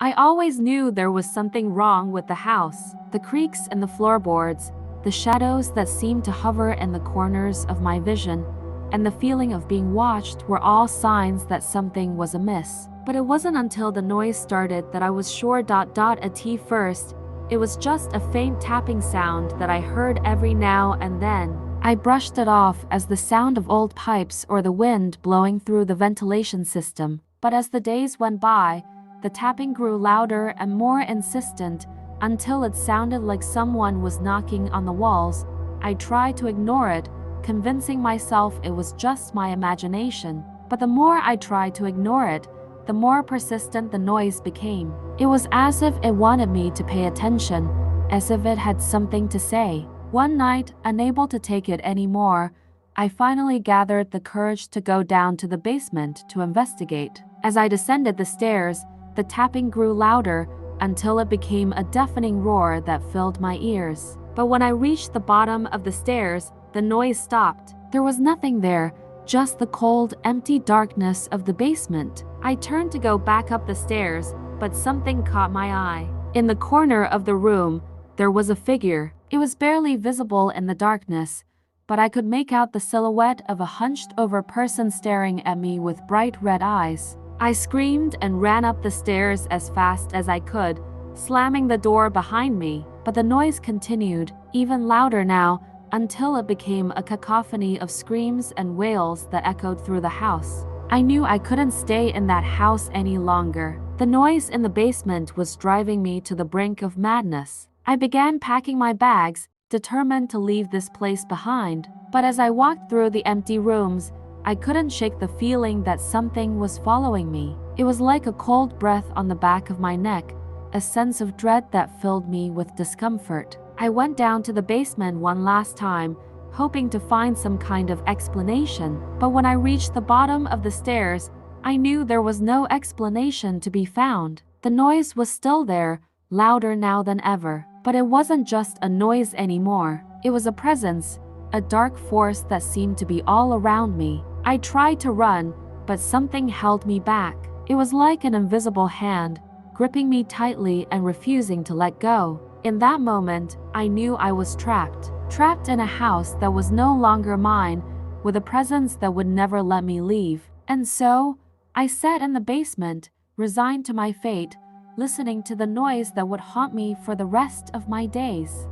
I always knew there was something wrong with the house. The creaks in the floorboards, the shadows that seemed to hover in the corners of my vision, and the feeling of being watched were all signs that something was amiss. But it wasn't until the noise started that I was sure. At first, it was just a faint tapping sound that I heard every now and then. I brushed it off as the sound of old pipes or the wind blowing through the ventilation system. But as the days went by, the tapping grew louder and more insistent until it sounded like someone was knocking on the walls. I tried to ignore it, convincing myself it was just my imagination. But the more I tried to ignore it, the more persistent the noise became. It was as if it wanted me to pay attention, as if it had something to say. One night, unable to take it anymore, I finally gathered the courage to go down to the basement to investigate. As I descended the stairs, the tapping grew louder until it became a deafening roar that filled my ears. But when I reached the bottom of the stairs, the noise stopped. There was nothing there, just the cold, empty darkness of the basement. I turned to go back up the stairs, but something caught my eye. In the corner of the room, there was a figure. It was barely visible in the darkness, but I could make out the silhouette of a hunched-over person staring at me with bright red eyes. I screamed and ran up the stairs as fast as I could, slamming the door behind me. But the noise continued, even louder now, until it became a cacophony of screams and wails that echoed through the house. I knew I couldn't stay in that house any longer. The noise in the basement was driving me to the brink of madness. I began packing my bags, determined to leave this place behind. But as I walked through the empty rooms, I couldn't shake the feeling that something was following me. It was like a cold breath on the back of my neck, a sense of dread that filled me with discomfort. I went down to the basement one last time, hoping to find some kind of explanation. But when I reached the bottom of the stairs, I knew there was no explanation to be found. The noise was still there, louder now than ever. But it wasn't just a noise anymore. It was a presence, a dark force that seemed to be all around me. I tried to run, but something held me back. It was like an invisible hand, gripping me tightly and refusing to let go. In that moment, I knew I was trapped in a house that was no longer mine, with a presence that would never let me leave. And so, I sat in the basement, resigned to my fate, listening to the noise that would haunt me for the rest of my days.